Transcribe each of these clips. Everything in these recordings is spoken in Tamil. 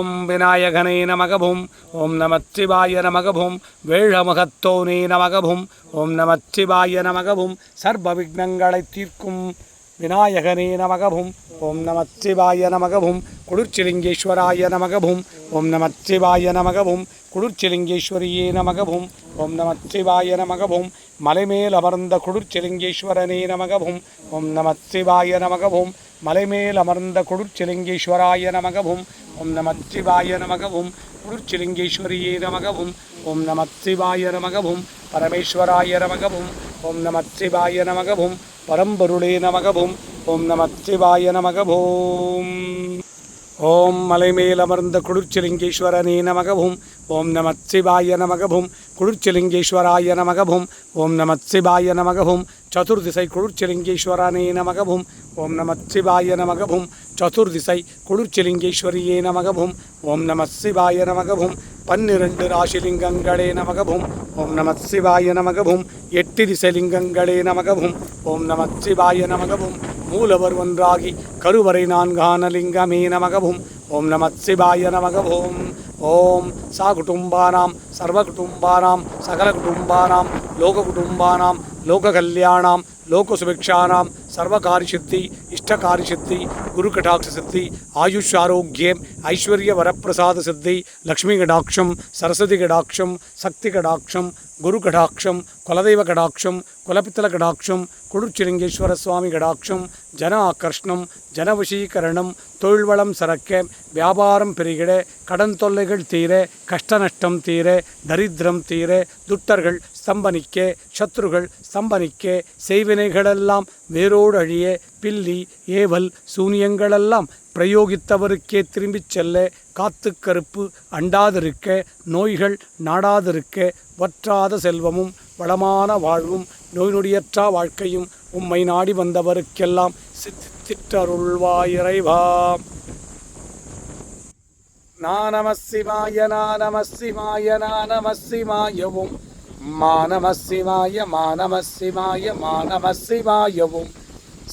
ஓம் விநாயகனே நமகவும் ஓம் நமச்சிவாய நமகவும் வேழமுகத்தோனே நமகவும் ஓம் நமச்சிவாய நமகவும் சர்வ விக்னங்களை தீர்க்கும் விநாயகனே நமகவும் ஓம் நமச்சிவாய நமகவும் குளிர்ச்சிலிங்கேஸ்வராய நமகவும் ஓம் நமச்சிவாய நமகவும் குளிர்ச்சிலிங்கேஸ்வரியே நமகவும் ஓம் நமச்சிவாய நமகவும் மலைமேல் அமர்ந்த குளிர்ச்சிலிங்கேஸ்வரனே நமகவும் ஓம் நமச்சிவாய நமகவும் மலைமேல் அமர்ந்த குளிர்ச்சிலிங்கேஸ்வராய நமகவும் ஓம் நமச்சிவாய நமகவும் குளிர்ச்சிலிங்கேஸ்வரியே நமகவும் ஓம் நமச்சிவாய நமகவும் பரமேஸ்வராய நமகவும் ஓம் நமச்சிவாய நமகவும் பரம்பொருளே நமகவும் ஓம் நமச்சிவாய நமகவும் ஓம் மலைமேல் அமர்ந்த குளிர்ச்சிலிங்கேஸ்வரனே நமகவும் ஓம் நமச்சிவாய நமகவும் குளிர்ச்சிலிங்கேஸ்வராய நமகவும் ஓம் நமச்சிவாய நமகவும் சதுர்திசை குளிர்ச்சிலிங்கேஸ்வரனே நமகவும் ஓம் நமச்சிவாய நமகவும் சதுர்திசை குளிர்ச்சிலிங்கேஸ்வரியே நமகவும் ஓம் நமச்சிவாய நமகவும் 12 ராசிலிங்கங்களே நமகவும் ஓம் நமச்சிவாய நமகவும் 8 திசைலிங்கங்களே நமகவும் ஓம் நமச்சிவாய நமகவும் மூலவர் ஒன்றாகி கருவறை 4 லிங்கமே நமகவும் ஓம் நமச்சிவாய நமகவும் ஓம் சாகுடும்பானாம் சர்வகுடும்பானாம் சகலகுடும்பானாம் லோககுடும்பானாம் லோககல்யாணாம் லோகசுபிக்ஷானாம் சர்வகாரிசித்தி இஷ்டகாரிசித்தி குருகடாட்சசித்தி ஆயுஷ் ஆரோக்கியம் ஐஸ்வர்ய வரப்பிரசாத சித்தி லக்ஷ்மி கடாட்சம் சரஸ்வதி கடாட்சம் சக்தி கடாட்சம் குரு கடாட்சம் குலதெய்வ கடாட்சம் குலபித்தல கடாட்சம் குளிர்ச்சிலிங்கேஸ்வர சுவாமி கடாட்சம் ஜன ஆகர்ஷணம் ஜனவசீகரணம் தொழில்வளம் சரக்க வியாபாரம் பெருகிட கடன் தொல்லைகள் தீர கஷ்ட நஷ்டம் தீர தரித்திரம் தீர துட்டர்கள் ஸ்தம்பனிக்க சத்ருகள் ஸ்தம்பனிக்க செய்வினைகளெல்லாம் வேரோடு அழிய பில்லி ஏவல் சூனியங்களெல்லாம் பிரயோகித்தவருக்கே திரும்பிச் செல்ல காத்து கருப்பு அண்டாதிருக்க நோய்கள் நாடாதிருக்க வற்றாத செல்வமும் வளமான வாழ்வும் நோய் நொடியற்றா வாழ்க்கையும் உம்மை நாடி வந்தவருக்கெல்லாம் சித்தித்தருள்வாயிறைவா. நானமசிவாய நானமசிவாய நானமசிவாயவும் மானமசிவாய மானமசிவாய மானமசிவாயவும்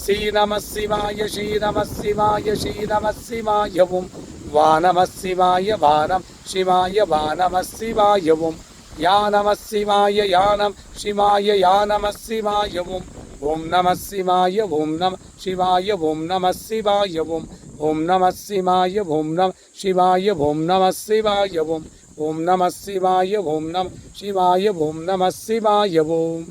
ஸ்ரீநமசிவாய ஸ்ரீநமசிவாய ஸ்ரீநமசிவாயவும் வானமசிவாய வானம் சிவாய வானமசிவாயவும் யானமசிவாய யானம் சிவாய யானமசிவாயவும் ஓம் நமசிவாய ஓம் நம சிவாய ஓம் நமசிவாயவும் ஓம் நமசிவாய ஓம் நம சிவாய ஓம் நமசிவாயவும் ஓம் நமசிவாய ஓம் நம சிவாய ஓம் நமசிவாயவும்.